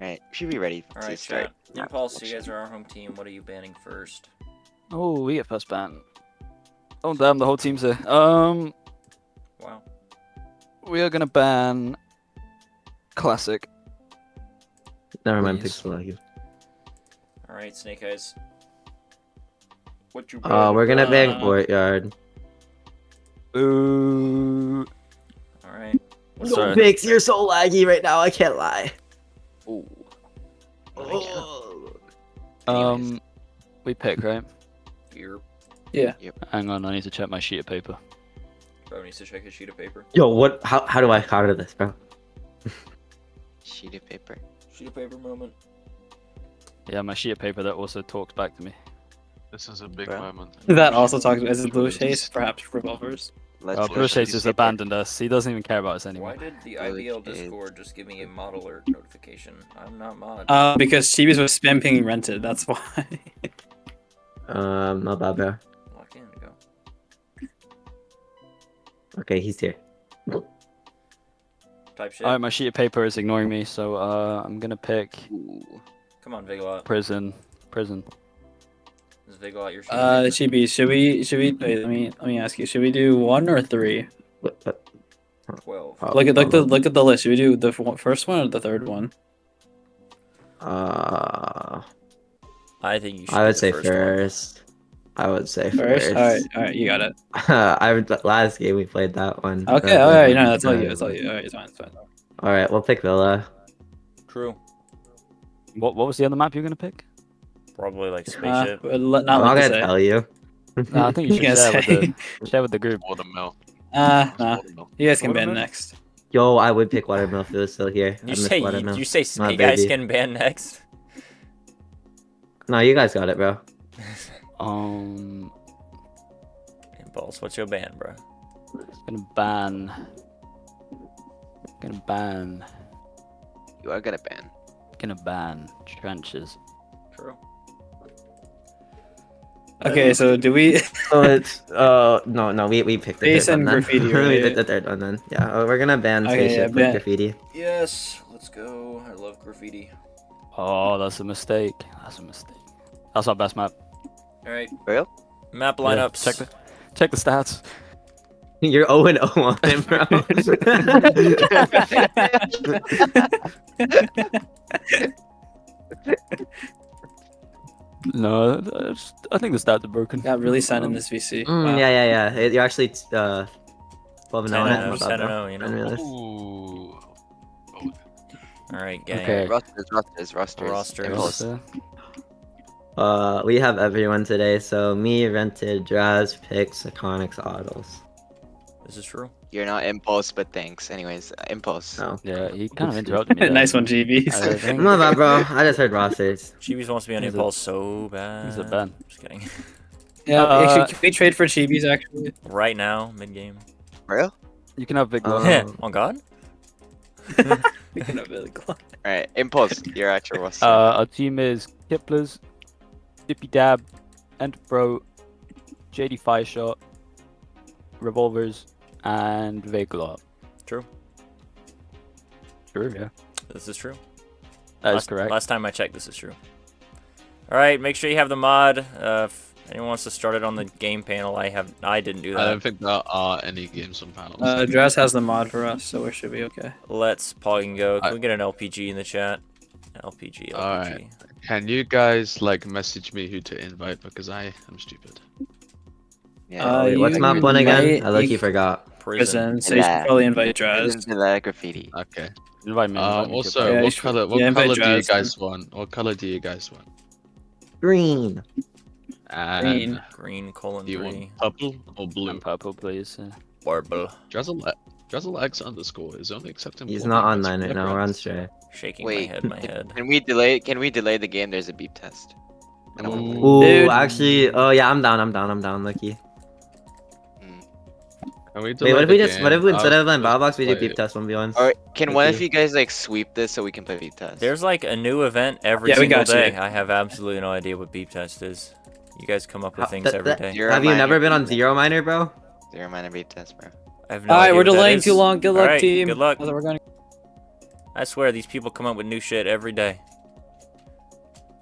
Alright, should be ready to Alright, start. chat. Impulse, you guys are our home team. What are you banning first? Oh, we get first ban. Oh damn, the whole team's here. Wow. We are gonna ban classic. Never mind, Please. Pixel. Alright, Snake Eyes. What you We're gonna ban Uh, Courtyard. Ooh. Alright. No, Pix, you're so laggy right now. I can't lie. Ooh. Oh. Anyways. We pick, right? Here. Hang on, I need to check my sheet of paper. Bro needs to check his sheet of paper. Yo, what? How do I counter this, bro? Sheet of paper. Sheet of paper moment. Yeah, my sheet of paper that also talks back to me. This is a big Bro. moment. That also talks as a blue chase, perhaps revolvers. Let's Oh, do Bruce sheet Hayes of has paper. abandoned us. He doesn't even care about us Why anymore. did the Good IBL kid. Discord just give me a mod alert notification? I'm not mod. Because Chibis was spam pinging rented, that's why. Not bad, bro. Lock in, go. Okay, he's here. Type shit. Alright, my sheet of paper is ignoring me, so I'm gonna pick Ooh. Come on, Vigalot. prison. Is Vigalot your sheet of paper? Chibis, should we wait, let me ask you, should we do 1 or 3? What? 12. Oh, Look at hold on. look at the list. Should we do the first one or the third one? I think you should I do would the say first one. first. I would say First? first. Alright, you got it. Last game we played that one. Okay, alright, no, that's all you, Alright, it's fine, it's fine. All right, we'll pick Villa. True. What was the other map you were gonna pick? Probably like spaceship. Not I'm like not to gonna say. tell you. No, I think you should Yes. share with the group. Watermill. Nah, Watermill. you guys can ban Watermelon? next. Yo, I would pick Watermill if it was still here. I You miss say Watermill. you say My Snake Eyes baby. can ban next. No, you guys got it, bro. Impulse, what's your ban, bro? Gonna ban. You are gonna ban. Gonna ban trenches. True. Okay, so do we So it's no we picked the Space third and one then. graffiti, we right? picked the third one then. Yeah, we're gonna ban Okay, spaceship yeah, with ban- graffiti. Yes, let's go. I love graffiti. Oh, that's a mistake. That's our best map. All right. Real? Map Yeah, lineups. check the stats. You're 0-0 on it, bro. No, I think the stats are broken. got really signed in this VC? Wow. Yeah. You're actually 12-0 on it. 10-0, Not bad, bro. 10-0, you know? Unrealistic. Ooh. All right, gang. Okay. Rosters. Rosters. Impulse. We have everyone today. So me, Rented, Draz, Pix, Iconics, Autos. This is true. You're not Impulse, but thanks. Anyways, Impulse. No. Yeah, he kind of interrupted me. there. Nice one, GBs. I think Not bad, bro. I just heard rosters. Chibis wants to be on He's a- Impulse so bad. he's a ban. Just kidding. Yeah, Uh, actually, can we trade for Chibis actually? Right now, mid game. Real? You can have big Oh. one. On God? We can have it. Alright, Impulse. You're at your roster. Our team is Kiplers, Dippy Dab, Entpro, JD Fireshot, Revolvers, and Vagalot. True. True, yeah. This is true. That is correct. Last time I checked, this is true. All right, make sure you have the mod. If anyone wants to start it on the game panel, I didn't do I that. don't think there are any games on panels. Draz has the mod for us, so we should be okay. Let's pog and go. Can I- we get an LPG in the chat? LPG. Alright. Can you guys like message me who to invite because I am stupid. Yeah. Wait, what's you map one again? might- I look you- you forgot. Prison, so you Yeah. should probably invite Prison Draz. to that graffiti. Okay. Invite me. Also, Yeah, you what should- color? What yeah, invite color do you Jazz. guys want? What color do you guys want? Green. And Green. Green colon do you 3. want purple or blue? And purple, please. Purple. Drizzle X underscore is only accepting. He's blue not invite's online right now. We're on stray. Shaking Wait. my head. Can we delay the game? There's a beep test. I don't wanna play. Ooh. Ooh, Dude. actually, oh yeah, I'm down, Lucky. Can we Wait, delay what if the we just, game? what if we instead I'll of playing just Battle Box, we do play beep it. test 1v1s? Or can one of Okay. you guys like sweep this so we can play beep test? There's like a new event every Yeah, we single got you. day. I have absolutely no idea what beep test is. You guys come up with things every day. Zero Have you miner never been on beep test. Zero Miner, bro? Zero miner beep test, bro. I have no Alright, idea we're what that delaying is. too long. Good luck, Alright, team. Good luck. We're going I swear these people come up with new shit every day.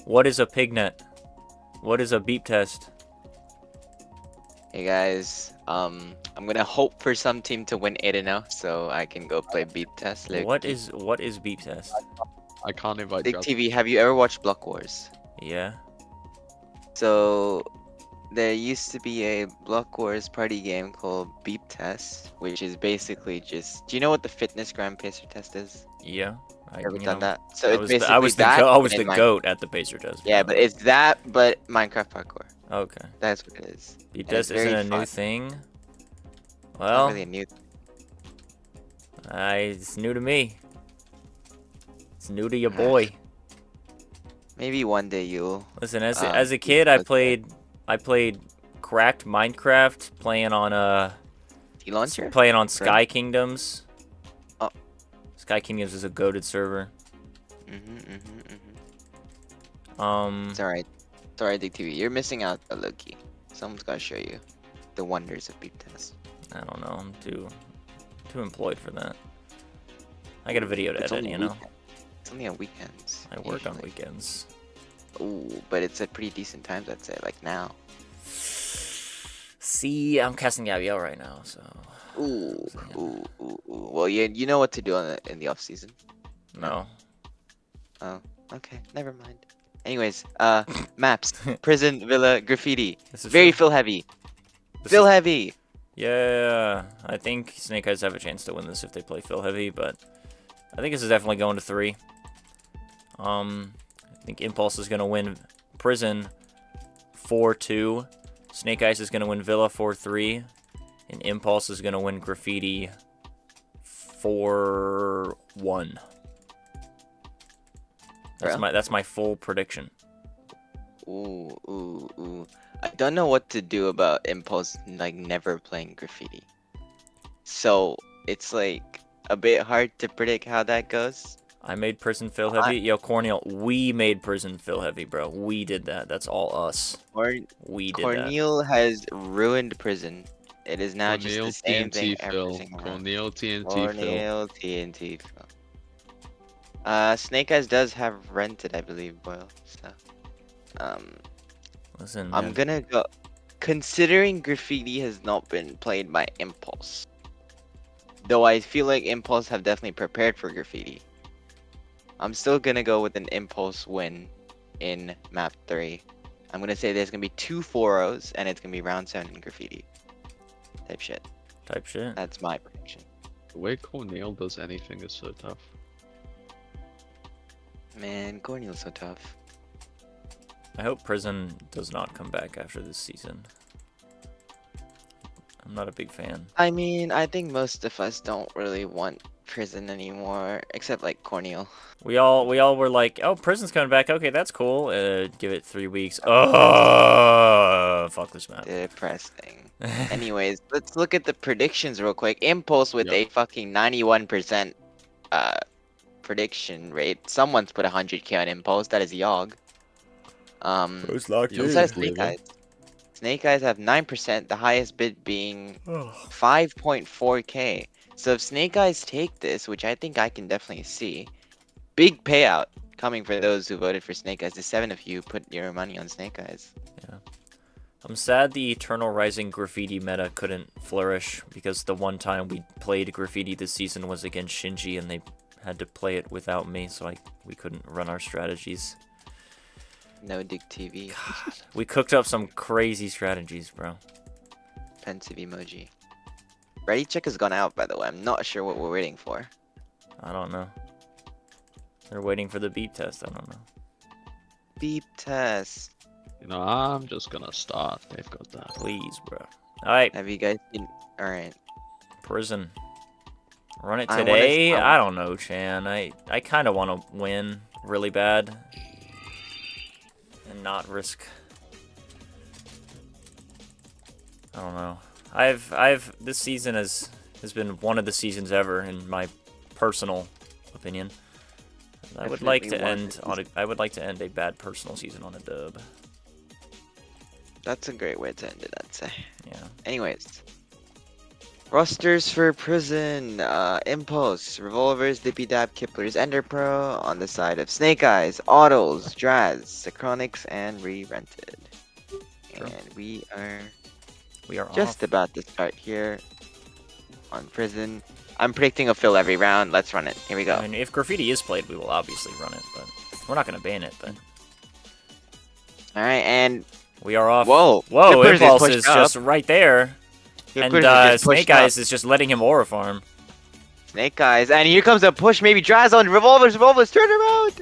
What is a pignet? What is a beep test? Hey guys, I'm gonna hope for some team to win 8-0 so I can go play beep test. What is beep test? I can't invite Dick Jazz. TV? Have you ever watched Block Wars? Yeah. So there used to be a Block Wars party game called Beep Test, which is basically just. Do you know what the fitness gram pacer test is? Yeah. Ever you done know, that? So I it's was basically the, I was the, that. go- I was but the in Minecraft. goat at the pacer test. Yeah, but it's that, but Minecraft parkour. Okay. That's what it is. Beep And it's test isn't very a new fun. thing. It's Well, not really a new. it's new to me. It's new to your Ah. boy. Maybe one day you'll. Listen, as a kid, I played cracked Minecraft, playing on T-Launcher? Sky Kingdoms. Oh. Sky Kingdoms is a goated server. It's alright. It's alright, Dick TV. You're missing out a Loki. Someone's gotta show you the wonders of beep test. I don't know. I'm too employed for that. I got a video to It's edit, only you know. It's only on weekends. I work on usually. weekends. Ooh, but it's at pretty decent times, I'd say. Like now. See, I'm casting Gabrielle right now, so Ooh. Well, you know what to do in the off season. no. Oh, okay. Never mind. Anyways, maps, prison, villa, graffiti. This is Very true. fill heavy. This Fill is- heavy. Yeah, I think Snake Eyes have a chance to win this if they play Phil Heavy, but I think this is definitely going to 3. I think Impulse is going to win Prison 4-2. Snake Eyes is going to win Villa 4-3. And Impulse is going to win Graffiti 4-1. That's my full prediction. Ooh. I don't know what to do about Impulse like never playing graffiti. So it's like a bit hard to predict how that goes. I made Prison Phil Heavy. Yo, Cornel, we made Prison Phil Heavy, bro. We did that. That's all us. We did that. Cornel has ruined prison. It is now just Cornel the same thing TNT every Phil. single round. Cornel TNT Phil. Cornel TNT Phil. Snake Eyes does have rented, I believe, Boyle. So, Listen, I'm man. gonna go. Considering graffiti has not been played by Impulse, though I feel like Impulse have definitely prepared for graffiti. I'm still gonna go with an Impulse win in map 3. I'm gonna say there's gonna be 2 4-0s and it's gonna be round 7 in graffiti. Type shit. Type shit. That's my prediction. The way Cornel does anything is so tough. Man, Cornel's so tough. I hope Prison does not come back after this season. I'm not a big fan. I mean, I think most of us don't really want prison anymore, except like Cornel. We all were like, oh, Prison's coming back. Okay, that's cool. Give it 3 weeks. Oh, fuck this map. Depressing. Anyways, let's look at the predictions real quick. Impulse with Yep. a fucking 91% prediction rate. Someone's put 100k on Impulse. That is Yogg. It's locked Yeah. Who in. says Believe Snake it. Eyes? Snake Eyes have 9%, the highest bid being Oh. 5.4k. So if Snake Eyes take this, which I think I can definitely see, big payout coming for those who voted for Snake Eyes. The 7 of you put your money on Snake Eyes. I'm sad the Eternal Rising graffiti meta couldn't flourish because the one time we played graffiti this season was against Shinji and they had to play it without me, so we couldn't run our strategies. No Dick TV. We cooked up some crazy strategies, bro. Pensive emoji. Ready check has gone out, by the way. I'm not sure what we're waiting for. I don't know. They're waiting for the beep test. I don't know. Beep test. You know, I'm just gonna start. They've got that. Please, bro. All right, Have you guys seen? Alright. Prison. Run it I wanna- today? I- I don't know, Chan. I kind of want to win really bad and not risk. I don't know. This season has been one of the seasons ever in my personal opinion. I would like to Definitely one of the I would like to end a bad personal season on a dub. That's a great way to end it, I'd say. Yeah. Anyways. Rosters for Prison, Impulse, Revolvers, Dippy Dab, Kipler's, Ender Pro. On the side of Snake Eyes, Autos, Draz, Synchronics, and Re-Rented. True. And we are We are just off. about to start here on Prison. I'm predicting a fill every round. Let's run it. Here we go. I mean, if Graffiti is played, we will obviously run it, but we're not going to ban it, but All right, and we are off. whoa, Whoa, Clippers is Impulse pushed is up. just right there. Clippers And is just pushed Snake up. Eyes is just letting him aura farm. Snake Eyes, and here comes a push. Maybe Draz on Revolvers. Revolvers, turn around.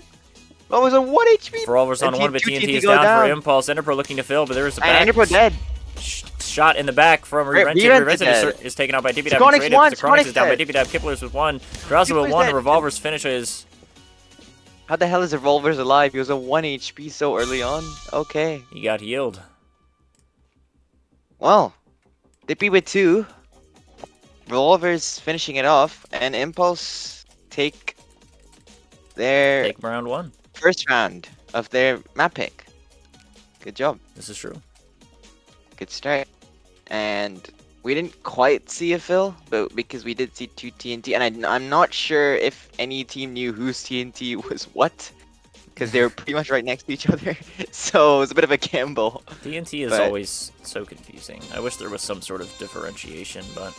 Revolvers on 1 HP. Revolver's on And 1, but TNT TNT is go down, down. for Impulse. Enderpro looking to fill, but there is a And back Ender Pro dead. shot in the back from Re-Rented. Re-Rented Re-Rented is taken out by Dippy Dab. Synchronics and won, traded. Synchronics is down by Synchronics Dippy Dab. Kiplers with 1. Drowsy with Kiplers 1. dead. Revolver's finishes. How the hell is Revolvers alive? He was on 1 HP so early on. Okay. He got healed. Well, Dippy with 2. Revolvers finishing it off, and Impulse take their Take round 1. first round of their map pick. Good job. This is true. Good start. And we didn't quite see a fill, but because we did see 2 TNT, and I'm not sure if any team knew whose TNT was what, because they were pretty much right next to each other. So it was a bit of a gamble. TNT is But- always so confusing. I wish there was some sort of differentiation, but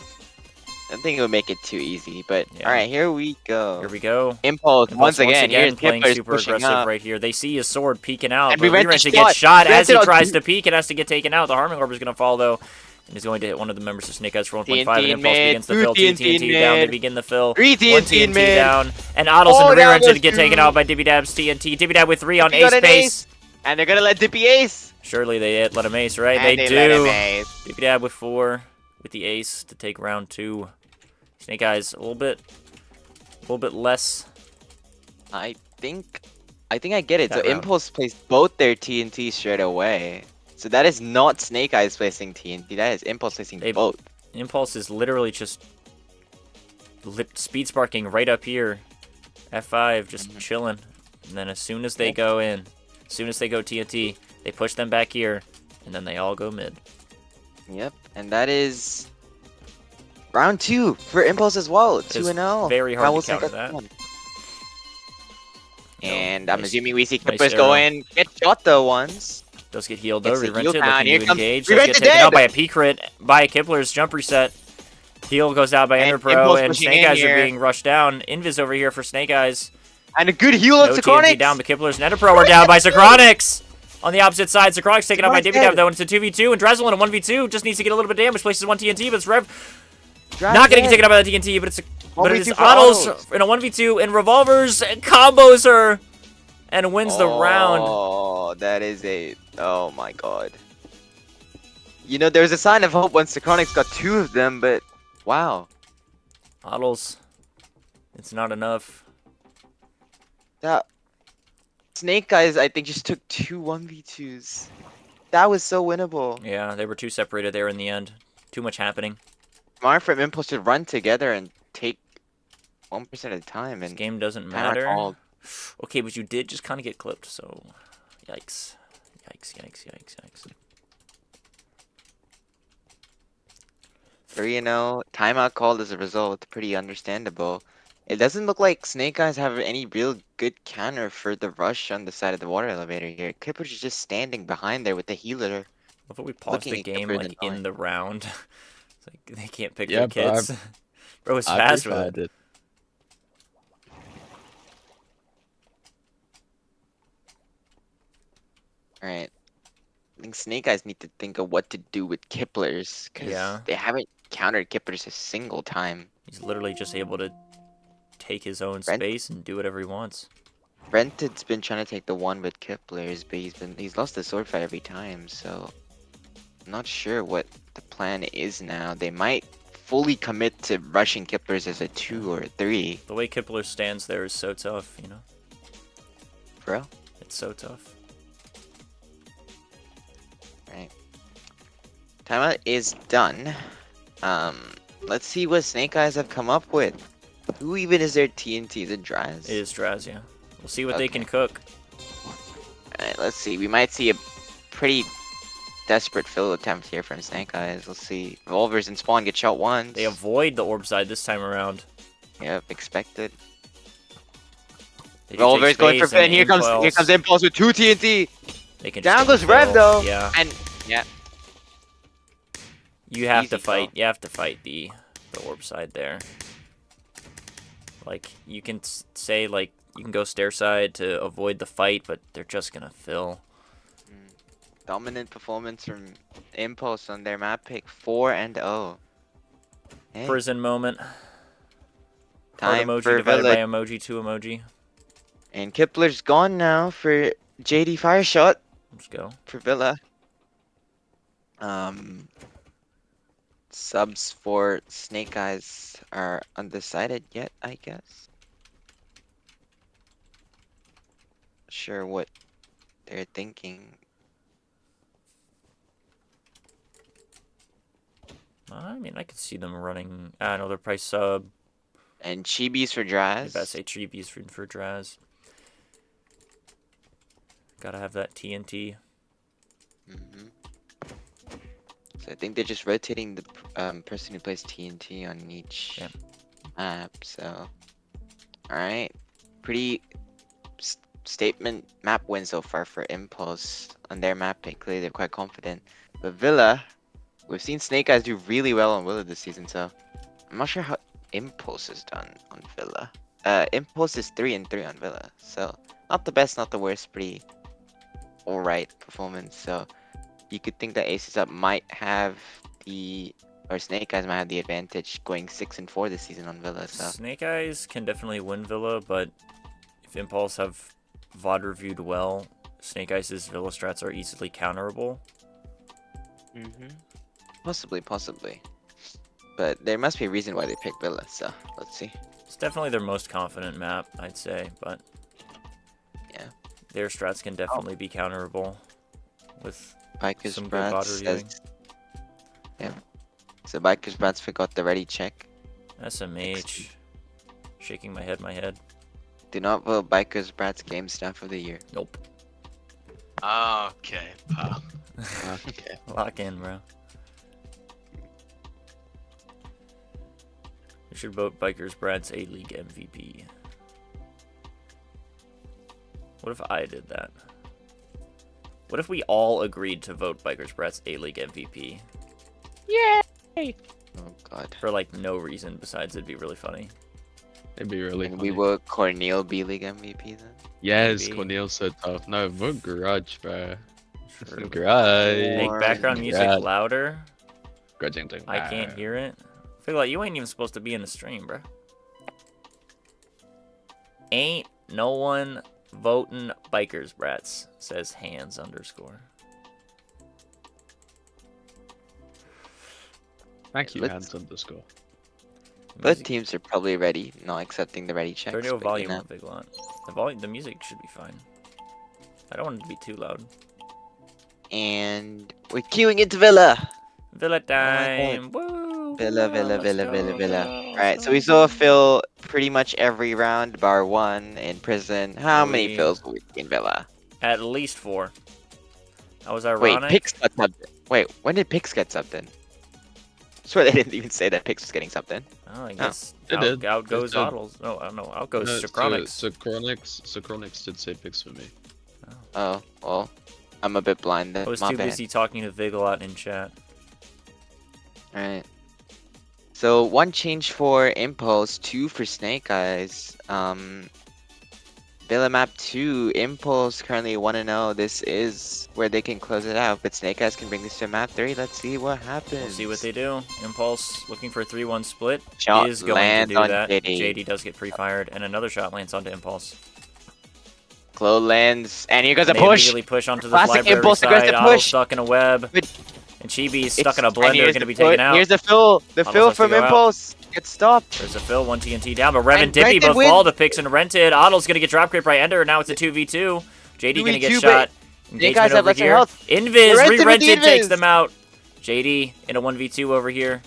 I think it would make it too easy. But Yeah. all right, here we go. here we go. Impulse, Impulse once again. Here's playing Kipler's super pushing aggressive up. right here. They see his sword peeking out, And but Re-Rented Re-Rented gets shot. shot as he Re-Rented on tries two. to peek and has to get taken out. The Harming Orb is going to fall, though, and is going to hit one of the members of Snake Eyes for 1.5, and TNT Impulse mid, begins the 2 fill. TNT TNT down, they mid, begin the fill. 3 1 TNT TNT mid. down, and Addles Oh, and down Re-Rented goes get taken 2. out by Dippy Dab's TNT. Dippy Dab with 3 on Dippy got ace an base. ace, and they're gonna let Dippy ace. Surely they let him ace, right? And They let him do. ace. Dippy Dab with 4 with the ace to take round 2. Snake Eyes a little bit less. I think I get it. That So round. Impulse placed both their TNT straight away. So that is not Snake Eyes placing TNT. That is Impulse placing They- both. Impulse is literally just speed sparking right up here. F5, just chilling. And then as soon as they go in, as soon as they go TNT, they push them back here, and then they all go mid. Yep, and that is round 2 for Impulse as well. 2-0. very hard Now to we'll see counter that that. one. No, And I'm nice- assuming we see nice Clippers go arrow. in, get shot though once. Does get healed though. Gets the heal Re-Rented down. looking Here to comes engage. Does get Re-Rented taken out dead! by a P crit by Kipler's jump reset. Heal goes out by And Enderpro, Impulse and pushing Snake in Eyes here. are being rushed down. Invis over here for Snake Eyes. And a good heal No on TNT Synchronics. down, but Kipler's and Enderpro are down by Synchronics. On the opposite side, Synchronics taken out by Synchronics Dippy dead. Dab though, and it's a 2v2, and Drazzle in a 1v2 just needs to get a little bit of damage. Places 1 TNT, but it's Rev Drag not getting dead. taken out by the TNT, but it's it 1v2 is for Autos Autos. in a 1v2, and Revolvers combos her and wins the round. Oh, that is a... Oh my god. You know, there was a sign of hope when Synchronics got 2 of them, but... Wow. Autos, it's not enough. That... Snake Eyes, I think, just took 2 1v2s. That was so winnable. Yeah, they were too separated there in the end. Too much happening. Smart from Impulse should run together and take 1% at a time. This And game doesn't kinda matter. called. Okay, but you did just kind of get clipped, so yikes. Yikes, yikes, yikes, yikes. 3-0. Timeout called as a result. Pretty understandable. It doesn't look like Snake Eyes have any real good counter for the rush on the side of the water elevator here. Clippers is just standing behind there with the healer. I thought we paused Looking the at game Clipper like than in the round. It's like they can't pick Yeah, their bro, kids. Bro was I fast with it. preferred it. Alright. I think Snake Eyes need to think of what to do with Kiplers. Because Yeah. they haven't countered Kiplers a single time. He's literally just able to take his own Rent- space and do whatever he wants. Rented's been trying to take the one with Kiplers, but he's lost the sword fight every time, so I'm not sure what the plan is now. They might fully commit to rushing Kiplers as a 2 or a 3, The way Kipler stands there is so tough, you know? bro. It's so tough. Right. Timeout is done. Let's see what Snake Eyes have come up with. Who even is their TNT? Is it Draz? It is Draz, yeah. We'll see what they Okay. can cook. Alright, let's see. We might see a pretty desperate fill attempt here from Snake Eyes. Let's see. Revolvers and Spawn get shot once. They avoid the orb side this time around. Yep, expected. They do take Revolver's going for space and Finn. Here comes Impulse with 2 TNT. They can Down just goes Rev kill. though. Yeah. And yeah, You have to Easy fight. call. You have to fight the orb side there. Like you can say like you can go stair side to avoid the fight, but they're just gonna fill. dominant performance from Impulse on their map pick 4-0. Hey, Prison moment. Heart time emoji for divided by Villa. emoji, 2 emoji. And Kipler's gone now for JD Fire Shot Let's go. for Villa. Subs for Snake Eyes are undecided yet, I guess. Sure what they're thinking. I mean, I could see them running. I know their price sub. And Chibis for I Draz. bet say Chibi's for Draz. Gotta have that TNT. Mm-hmm. So I think they're just rotating the person who plays TNT on each Yeah. map. So, all right, pretty statement map win so far for Impulse on their map pick. Clearly, they're quite confident. But Villa, we've seen Snake Eyes do really well on Villa this season. So I'm not sure how Impulse is done on Villa. Impulse is 3-3 on Villa. So not the best, not the worst. Pretty alright performance. So you could think that Aces Up might have or Snake Eyes might have the advantage going 6-4 this season on Villa. So Snake Eyes can definitely win Villa, but if Impulse have VOD reviewed well, Snake Eyes' Villa strats are easily counterable. possibly. But there must be a reason why they picked Villa. So let's see. It's definitely their most confident map, I'd say, but Yeah. their strats can definitely be counterable with Bikers some good VOD Brats reviewing. says, yeah. So Bikers Brats forgot the ready check. SMH. Shaking my head. Do not vote Bikers Brats Game Staff of the Year. Nope. Okay, pal. Okay. Lock in, bro. We should vote Bikers Brad's A-League MVP. What if I did that? What if we all agreed to vote Bikers Brad's A-League MVP? Oh God. For like no reason besides it'd be really funny. It'd be really And funny. we vote Cornel B League MVP then. Yes, Maybe. Cornel's so tough. No, vote Garage, bro. Sure. Garage. Make background music Garage. louder. Grudging thing. I can't hear it. I feel like you ain't even supposed to be in the stream, bro. Ain't no one voting Bikers Brats, says hands _. Thank you, Let's- hands _. Both Music- teams are probably ready, not accepting the ready checks. Turn your but, you volume know. up, Big Lot. The music should be fine. I don't want it to be too loud. And we're queuing into Villa. Villa God. time. Woo! Villa. Let's go. Alright, so we saw Phil pretty much every round, bar one in prison. How many We- Phils will we see in Villa? At least 4. That was Wait, ironic. Pix got subbed. Wait, when did Pix get subbed in? Swear they didn't even say that Pix was getting subbed in. Oh, I guess They did. out goes They did. Oddles. No, I don't know. Out goes No, Synchronics. Synchronics did say picks for me. Oh, well, I'm a bit blind then. I was My too bad. busy talking to Vigalot in chat. Alright. So one change for Impulse, 2 for Snake Eyes. Villa map 2, Impulse currently 1-0. This is where they can close it out, but Snake Eyes can bring this to map 3. Let's see what happens. We'll see what they do. Impulse looking for a 3-1 split. Shot Is going to lands do on that. JD. JD does get pre-fired, and another shot lands onto Impulse. Chloe lands, and here goes a They push. immediately push onto the Classic library Impulse side. aggressive Otto push. stuck in a web. But- And Chibi's stuck in a And blender, here's going to the be put- taken out. Here's the fill. The Almost fill has to from go out. Impulse gets stopped. There's a fill, 1 TNT down, but Rev and And Dippy Rented both wins. fall to picks and rented. Otto's going to get drop creeped by Ender, now it's a 2v2. JD going to get 2v2, shot. but Engagement guys have over lesser here. health. Invis, Rented with the re-rented, takes Invis. them out. JD in a 1v2 over here.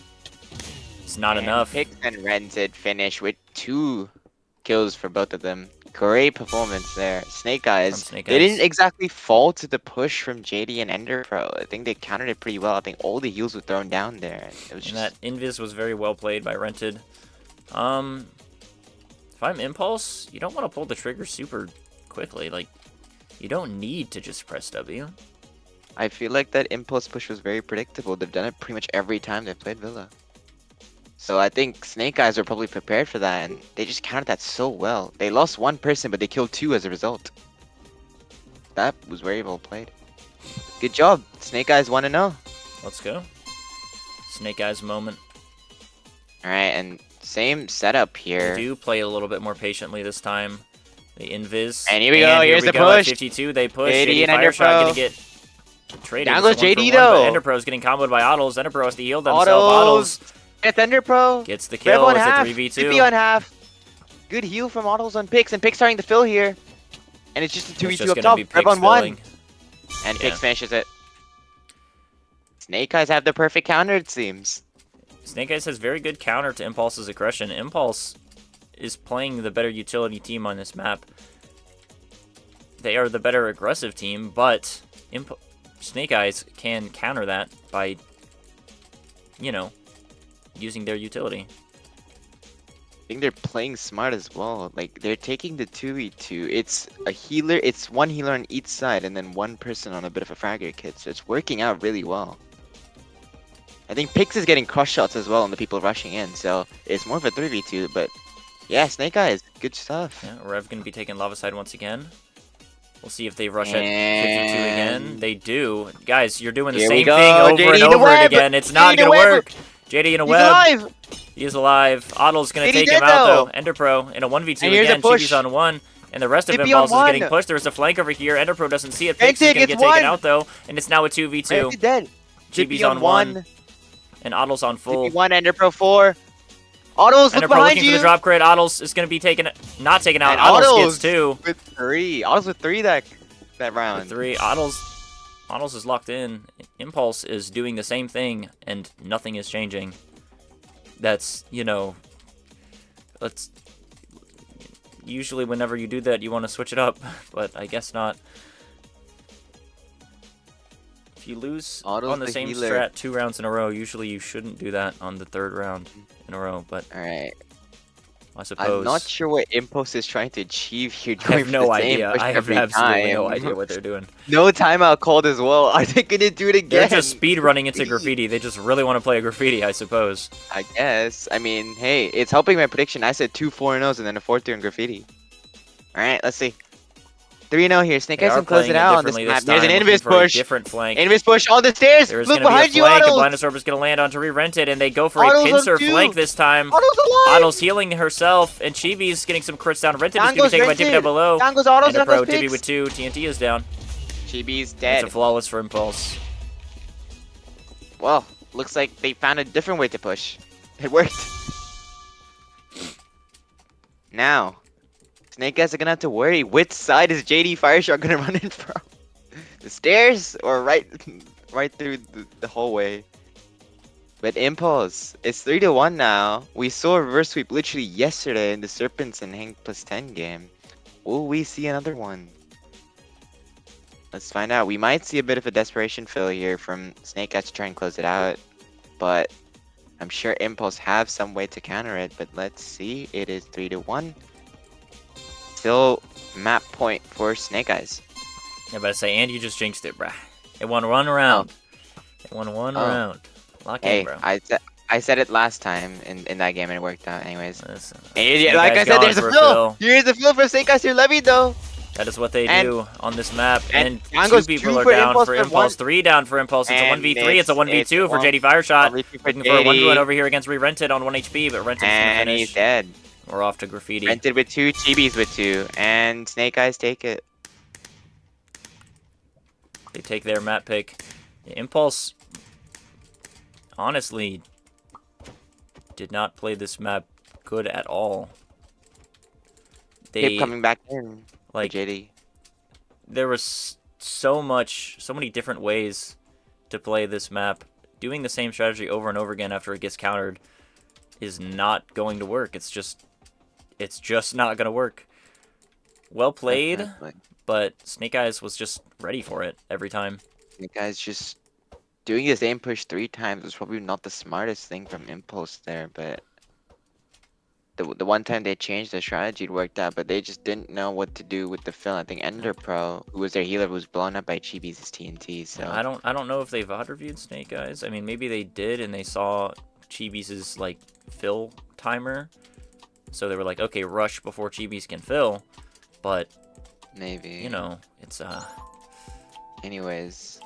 It's not And enough. Pix and Rented finish with 2 kills for both of them. Great performance there. Snake Eyes. Snake They didn't Eyes. exactly fall to the push from JD and Ender Pro. I think they countered it pretty well. I think all the heals were thrown down there. It was And just that invis was very well played by Rented. If I'm Impulse, you don't want to pull the trigger super quickly. Like, you don't need to just press W. I feel like that impulse push was very predictable. They've done it pretty much every time they played Villa. So I think Snake Eyes are probably prepared for that, and they just countered that so well. They lost one person, but they killed two as a result. That was very well played. Good job. Snake Eyes 1-0. Let's go. Snake Eyes moment. Alright, and same setup They here. do play a little bit more patiently this time. They invis. And here we go, here's we the go at push. 52, they push. JD JD and Fire Shot Enderpro. gonna get traded. Down It's goes a 1 for JD 1, though. but Enderpro's getting comboed by Autos. Enderpro has to heal themselves. Autos. Autos Get Thunder Pro. gets the Rev kill. on It's a half. 3v2. TP on half. Good heal from Autos on Pix, and Pix starting to fill here. And it's just a It's 2v2 just up gonna top. be Rev Pix on 1. filling. And Yeah. Pix finishes it. Snake Eyes have the perfect counter, it seems. Snake Eyes has very good counter to Impulse's aggression. Impulse is playing the better utility team on this map. They are the better aggressive team, but Snake Eyes can counter that by, you know, using their utility. I think they're playing smart as well. Like, they're taking the 2v2. It's a healer, it's one healer on each side, and then one person on a bit of a fragger kit. So it's working out really well. I think Pix is getting crush shots as well on the people rushing in. So it's more of a 3v2, but yeah, Snake Eyes, good stuff. Yeah, Rev gonna be taking Lava Side once again. We'll see if they rush at 52 again. And They do. Guys, you're doing the here we same go. thing over JD and in the over web. again. It's JD not in the gonna web. work. JD in a He's web. alive! He is alive. Otto's gonna JD take dead him out though. though. Enderpro in a 1v2 And here's a again. push. Chibi's on 1. And the rest of Chibi Impulse is on getting 1. pushed. There's a flank over here. Enderpro doesn't see it. Pix is Antic, gonna it's get taken 1. out though. And it's now a 2v2. Antic dead. Chibi's Chibi on 1. And Otto's on full. Chibi 1, Ender Pro 4. Autos, look Enderpro behind looking you! for the drop crit. Otto's is gonna be taken, not taken out. And Otto's Autos gets 2. with 3. Autos with 3 that round. With 3. Otto's is locked in. Impulse is doing the same thing, and nothing is changing. That's, you know, let's. Usually, whenever you do that, you want to switch it up, but I guess not. If you lose Otto's on the the same healer. strat 2 rounds in a row, usually you shouldn't do that on the 3rd round in a row, but Alright. I suppose. I'm not sure what Impulse is trying to achieve here. I have going for no the same idea. push I have every absolutely no time. idea what they're doing. No timeout called as well. Are they gonna do it They're again? just speed running into graffiti. They just really want to play a graffiti, I suppose. I guess. I mean, hey, it's helping my prediction. I said 2 4-0s and then a 4-2 in graffiti. Alright, let's see. 3-0 here. Snake They Eyes are can close playing it it out on this differently map. this There's time, an looking Invis for a push. different flank. Invis push on the stairs. There's Look going to be a behind you, flank, and Autos. Blindness Orb is going to land onto Re-Rented, and they go for Autos a on pincer 2. flank this time. Autos alive. Otto's healing herself, and Chibi's getting some crits down. Rented is Down going to goes be taken by Dippy down Rented. below. Down goes Autos, down Enderpro, goes Dippy Pix. with 2. TNT is down. Chibi's It's dead. a flawless for Impulse. Well, looks like they found a different way to push. It worked. Now, Snake Eyes are gonna have to worry. Which side is JD Fireshot gonna run in from? The stairs or right through the hallway? But Impulse, it's 3-1 now. We saw a reverse sweep literally yesterday in the Serpents and Hank +10 game. Will we see another one? Let's find out. We might see a bit of a desperation fill here from Snake Eyes to try and close it out. But I'm sure Impulse have some way to counter it. But let's see. It is 3-1. Still map point for Snake Eyes. Yeah, but I say, and you just jinxed it, bruh. It won 1 round. It won 1 Oh. round. Lock Hey, in, bro. I said it last time in that game and it worked out anyways. Listen, And Snake like Eyes I said, gone there's a for fill. Here's a fill for Snake Eyes here, Levy though. That is what they And- do on this map. and And down 2 goes people 2 are for down Impulse for and Impulse. 1. 3 down for Impulse. It's a And 1v3. It's a 1v2 for one- JD Fireshot. 1v2 for Looking for a 1v1 JD. over here against Re-Rented on 1 HP, but Rented's gonna And he's finish. dead. We're off to Graffiti. Rented with 2, Chibis with 2, and Snake Eyes take it. They take their map pick. Impulse, honestly, did not play this map good at all. They, Keep coming back in for like, JD. there was so many different ways to play this map. Doing the same strategy over and over again after it gets countered is not going to work. It's just not going to work. Well played, Definitely. but Snake Eyes was just ready for it every time. The guy's just doing his aim push 3 times was probably not the smartest thing from Impulse there, but the one time they changed the strategy, it worked out, but they just didn't know what to do with the fill. I think Ender Pro, who was their healer, was blown up by Chibi's TNT. So I don't know if they VOD reviewed Snake Eyes. I mean, maybe they did, and they saw Chibi's like fill timer, so they were like, okay, rush before Chibi's can fill. But maybe, you know, it's Anyways,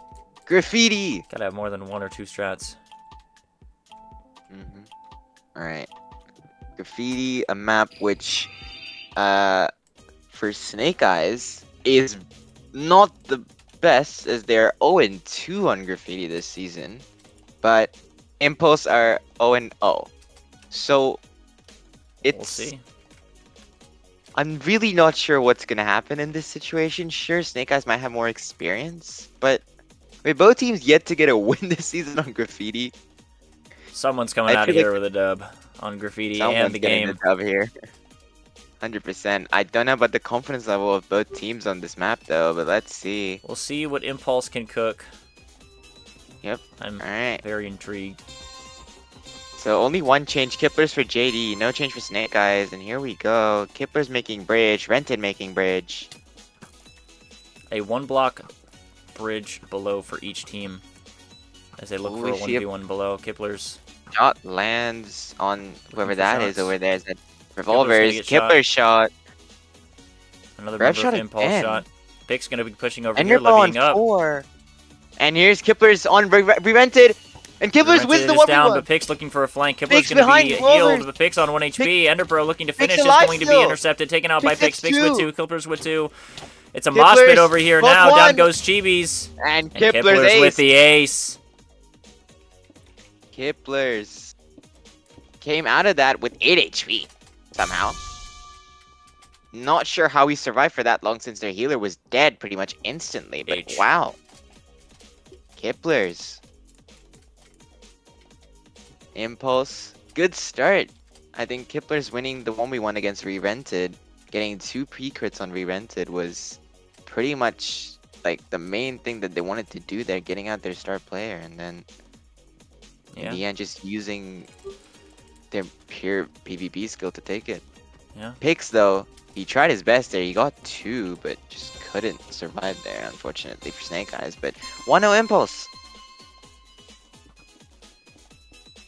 Graffiti. gotta have more than 1 or 2 strats. All right, Graffiti, a map which, for Snake Eyes is not the best, as they're 0-2 on Graffiti this season, but Impulse are 0-0. So it's We'll see. I'm really not sure what's gonna happen in this situation. Sure, Snake Eyes might have more experience, but both teams yet to get a win this season on Graffiti. Someone's coming I out of feel here with a dub on Graffiti Someone's and the getting game. the dub here. 100%. I don't know about the confidence level of both teams on this map though, but let's see. We'll see what Impulse can cook. Yep. I'm Alright. very intrigued. So only one change. Kiplers for JD, no change for Snake Eyes, and here we go. Kiplers making bridge, Rented making bridge. A 1-block bridge below for each team as they look Ooh, for a we see a- 1v1 below. Kiplers. Shot lands on whoever for that is shots. over there. Is that gonna revolvers? get shot. Kipler shot. Another Rev member shot of Impulse again. shot. Pick's gonna be pushing over And here, Nirpo on levying up. 4. And here's Kipler's on Revented. And Kipler's wins the Rented is down, 1v1. but Pick's looking for a flank. Kipler's Pick's gonna behind be Revolvers. healed, but Pick's on 1 HP. Enderbro looking to Pick's finish, is alive going to be still. intercepted, taken out by Pick's Pick's. at Pick's with 2. 2, Kipler's with 2. It's a mosh pit Kiplers, over here both now. Down won. goes Chibi's. And And Kipler's Kipler's with ace. the ace. Kipler's came out of that with 8 HP somehow. Not sure how he survived for that long since their healer was dead pretty much instantly, but H. wow. Kipler's. Impulse. Good start. I think Kipler's winning the 1v1 against Re-Rented. Getting 2 pre-crits on Re-Rented was pretty much like the main thing that they wanted to do there, getting out their star player, and then in Yeah, the end just using their pure PvP skill to take it. yeah. Pix though, he tried his best there. He got 2, but just couldn't survive there, unfortunately for Snake Eyes. But 1-0 Impulse.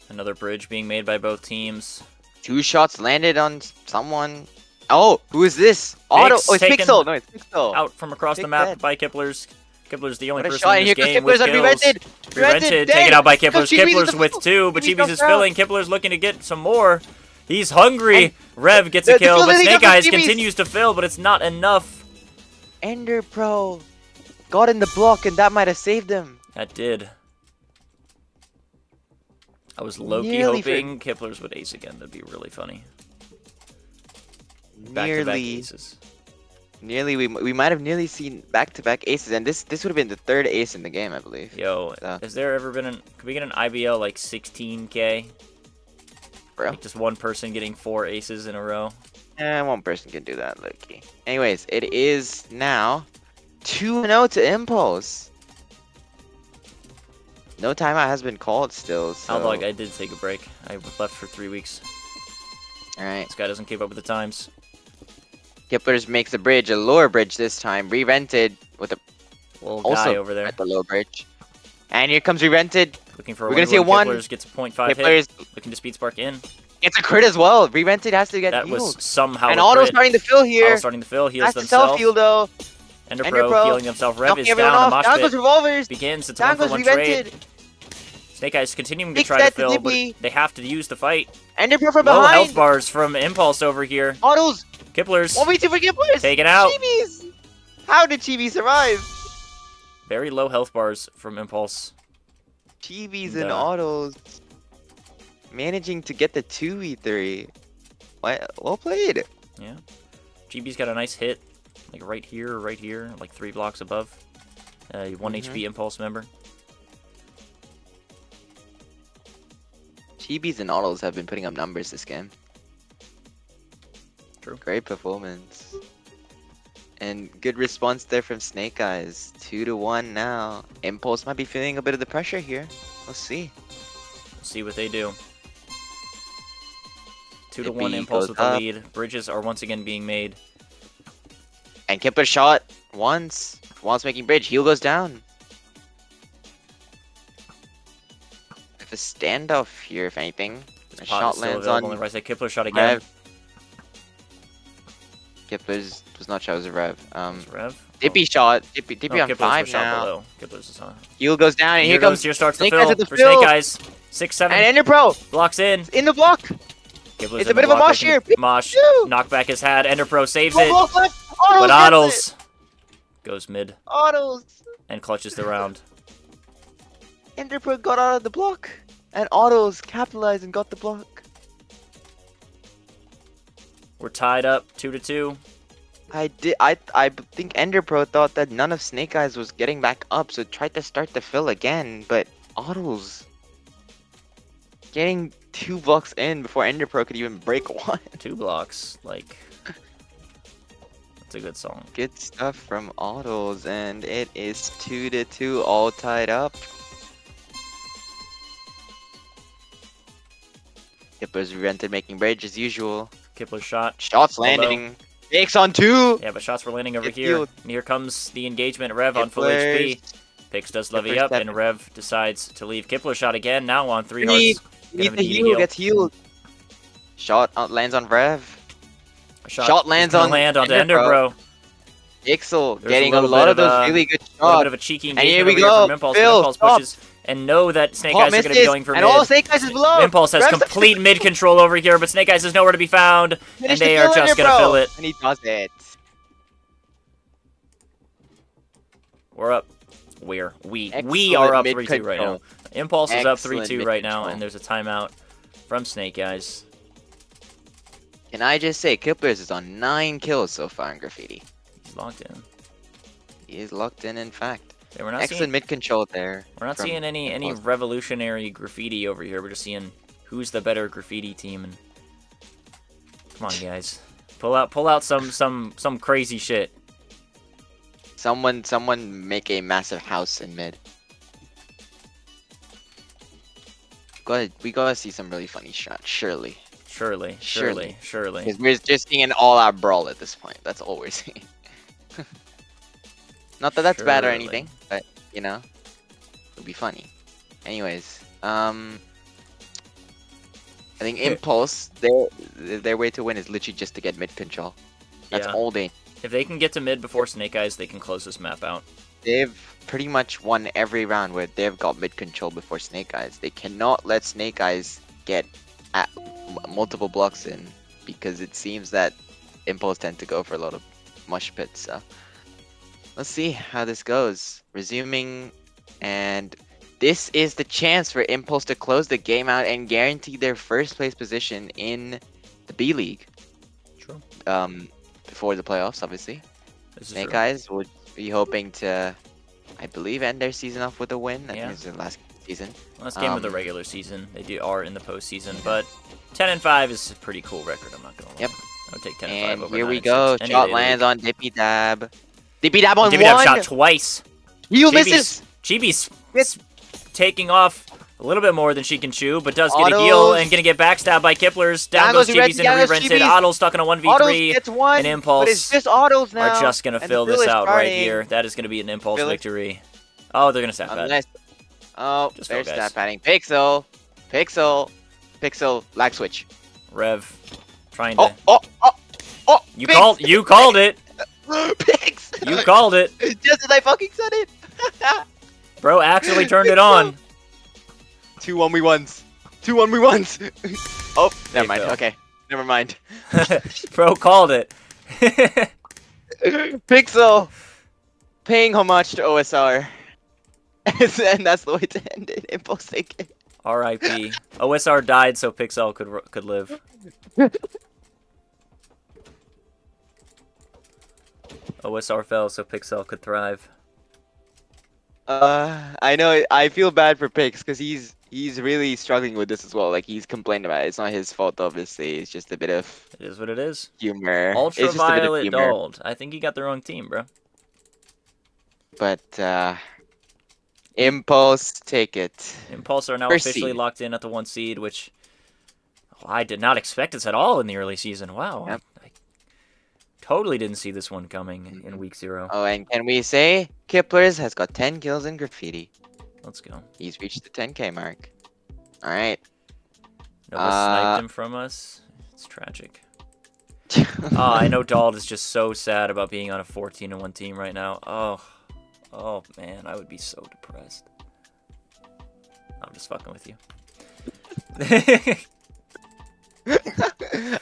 Another bridge being made by both teams. 2 shots landed on someone. Oh, who is this? Auto. Pix Oh, it's taken Pixel. No, it's Pixel. Out from across the Pick map dead. by Kipler's. Kipler's the only What a person shot! in And here this goes game with Kipler's on kills. Revented. Revented, dead. taken out by Let's go, Kipler's. Chibi's Kipler's with with the 2, but Chibi's Chibi's is knocked out. filling. Kipler's looking to get some more. He's hungry. And Rev gets the a kill, fill but that he Snake got from Eyes Chibi's. continues to fill, but it's not enough. Ender Pro got in the block, and that might have saved him. That did. I was low-key Nearly for- hoping Kipler's would ace again. That'd be really funny. Back-to-back aces. Nearly, we might have nearly seen back-to-back aces, and this would have been the 3rd ace in the game, I believe. Yo, So. has there ever been could we get an IBL like 16K? Bro. Like just one person getting 4 aces in a row? One person can do that, Loki. Anyways, it is now 2-0 to Impulse. No timeout has been called still, so... Aldog, I did take a break. I left for 3 weeks. Alright. This guy doesn't keep up with the times. Kiplers makes the bridge, a lower bridge this time. Re-rented with a Little Also guy over there at the low bridge. And here comes Re-rented. looking for a we're gonna see a 1v1. 1. Kipler's gets a 0.5 hit. Kiplers Looking to speed spark in. gets a crit as well. Re-rented has to get That healed. was somehow And a Auto crit. starting to fill here. Auto starting to fill. Heals Has to themselves. self-heal though. Ender Ender Pro Pro healing themselves. Rev Knocking is everyone down. The off. mosh Down pit goes Revolvers. begins. It's a Down 1 for goes 1 Re-rented. trade. Snake Eyes continuing to Big try to set to fill, but Nibby. they have to use the fight. Ender Pro from Low health behind. bars from Impulse over here. Autos. Kiplers 1v2 for Kiplers. taken out. Chibis. How did Chibi survive? Very low health bars from Impulse. Chibis And, and autos. Managing to get the 2v3. Well played. Yeah. GB's got a nice hit. Like right here, like 3 blocks above. 1 HP Impulse member. Chibis and autos have been putting up numbers this game. True. Great performance. And good response there from Snake Eyes. 2-1 now. Impulse might be feeling a bit of the pressure here. We'll see. See what they do. 2-1 Dippy Impulse goes with the up. lead. Bridges are once again being made. And Kipler shot once. Whilst making bridge. Heal goes down. If a standoff here, if anything. This A pot shot is still lands available on on the right side. Kipler shot again. Rev. Kipler's was not shot, it was a Rev. It's Rev. Dippy shot. Dippy No, on Kipler's 5 was shot now. below. Kipler's is on. Heal goes down, and here comes Here starts the Snake Eyes fill at the for fill. Snake Eyes. 6-7. And Ender Pro Blocks in. in the block. Kipler's It's in a bit the of a block, mosh making here. Mosh. Two. Knockback is had. Ender Pro saves One it. block left. But gets Autos goes mid it. Autos. and clutches the round. Ender Pro got out of the block, and Autos capitalized and got the block. We're tied up 2-2. I think Ender Pro thought that none of Snake Eyes was getting back up, so tried to start the fill again, but Autos getting 2 blocks in before Ender Pro could even break 1. 2 blocks. Like, that's a good song. Good stuff from Autos, and it is 2-2, all tied up. Kipler's rented making bridge as usual. Kipler's shot. Shots Below. landing. Takes on 2. Yeah, but shots were landing over Get here. healed. And here comes the engagement. Rev on full HP. Pix does levy Kipler's up, and stepping. Rev decides to leave. Kipler shot again, now on 3 Three. hearts. Needs Gonna the need a heal, heal. gets healed. Shot lands on Rev. Shot lands is gonna on land onto Ender Ender Bro. Ixel There's getting a little lot bit of those of, really good A little shots. bit of a cheeky And here engagement we over go. from Impulse. Phil, Impulse stop. pushes and know that Snake Hot Eyes are going to be misses, going for and mid. all Snake Eyes is below. Impulse has Rev's complete mid control over here, but Snake Eyes is nowhere to be found, Finish and the they kill, are just Ender going to Pro. fill it. And he does it. We're up. We Excellent are up mid 3-2 right now. control. Impulse is up Excellent 3-2 mid right now, control. and there's a timeout from Snake Eyes. Can I just say, Kiplers is on 9 kills so far in Graffiti. He's locked in. He is locked in fact. Yeah, we're not Excellent seeing mid control there. we're not from seeing any Impulse. revolutionary graffiti over here. We're just seeing who's the better graffiti team. And come on, guys, pull out some crazy shit. Someone make a massive house in mid. We gotta see some really funny shots, surely. Surely. Because we're just seeing an all-out brawl at this point. That's all we're seeing. Not that that's bad or Surely. anything, but you know, it'll be funny. Anyways, I think Impulse, their way to win is literally just to get mid control. That's Yeah. all they. If they can get to mid before Snake Eyes, they can close this map out. They've pretty much won every round where they've got mid control before Snake Eyes. They cannot let Snake Eyes get multiple blocks in, because it seems that Impulse tend to go for a lot of mush pits. So let's see how this goes. Resuming, and this is the chance for Impulse to close the game out and guarantee their first place position in the B League. True. Before the playoffs, obviously. This is Snake true. Eyes would be hoping to, I believe, end their season off with a win. I Yeah. think it's their last season. Last game of the Um, regular season. They are in the postseason, but 10-5 is a pretty cool record. I'm not gonna lie. Yep. I would take 10-5 And over here 9 we and go. 6 any Shot day of the lands week. on Dippy Dab. Dippy Dab on Dippy Dab one. shot twice. Heal Chibi's- misses. Chibi's Yes. taking off a little bit more than she can chew, but does get a heal Autos. and gonna get backstabbed by Kiplers. Down Down goes goes Chibi's Red- into down goes re-rented. Chibi's. Otto's stuck in a Autos 1v3. gets one. and Impulse But it's just Autos now. Are just gonna and fill the this fill is out right starting. here. That is gonna be an Impulse Fill it. victory. Oh, they're gonna stat pad. Unless. Oh, Just there's go, guys. stat padding. Pixel. Lag switch. Rev trying to. Oh. You Pix! called it. Pix. You called it. Just as I fucking said it. Bro actually turned it on. 2 1v1s. 2 1v1s. Oh, There never you mind. go. Okay, never mind. Bro called it. Pixel paying homage to OSR. And that's the way to end it. Impulse taken. R.I.P. OSR died so Pixel could live. OSR fell so Pixel could thrive. I know. I feel bad for Pix because he's he's really struggling with this as well. Like he's complaining about it. It's not his fault, obviously. It's just a bit of It is what it is. humor. It's just a bit of Ultraviolet humor. Dald. I think you got the wrong team, bro. But Impulse, take it. Impulse are now First officially seed. locked in at the 1 seed, which I did not expect this at all in the early season. Wow. Yep. I totally didn't see this one coming in week 0. Oh, and can we say Kiplers has got 10 kills in graffiti? Let's go. He's reached the 10k mark. All right. Nova sniped him from us. It's tragic. I know Dald is just so sad about being on a 14-1 team right now. Oh man, I would be so depressed. I'm just fucking with you.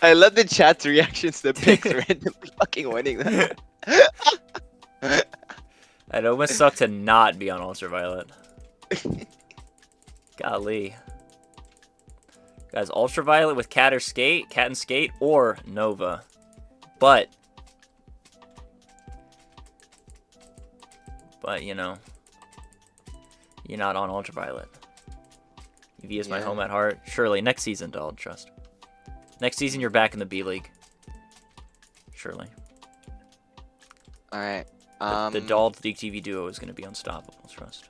I love the chat's reactions to picks randomly fucking winning them. It almost sucked to not be on Ultraviolet. Golly. Guys, Ultraviolet with Cat and Skate, or Nova. But, you know, you're not on Ultraviolet. UV is my Yeah. home at heart. Surely, next season, Dald, trust. Next season, you're back in the B League. Surely. All right. The Dald League TV duo is going to be unstoppable, trust.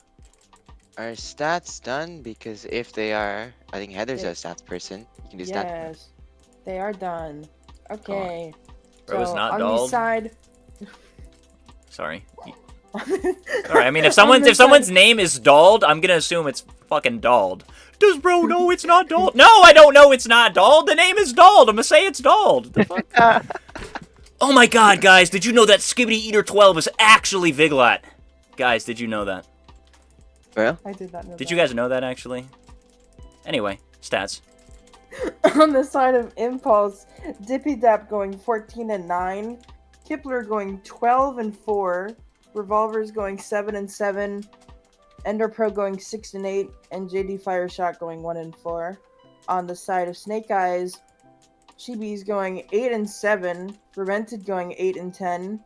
Are stats done? Because if they are, I think Heather's a stats person. You can do stats. Yes, they are done. Okay. Bro is so not on Dald. the side. Sorry. on Alright, I mean, if the someone's name is Dald, I'm gonna assume it's fucking Dald. Does bro know it's not Dald? No, I don't know it's not Dald. The name is Dald. I'm gonna say it's Dald. The fuck? Oh my god, guys, did you know that Skibidi Eater 12 is actually Viglat? Guys, did you know that? Bro? I did not know. Did you guys know that, actually? Anyway, stats. On the side of Impulse, Dippy Dap going 14-9, Kipler going 12-4, Revolver's going 7-7, Ender Pro going 6-8, and JD Fireshot going 1-4. On the side of Snake Eyes, Chibi's going 8-7, Revented going 8-10,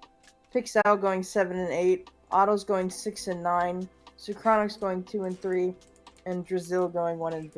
Pixel going 7-8, Otto's going 6-9, Sucronix going 2-3, and Drazil going 1-3.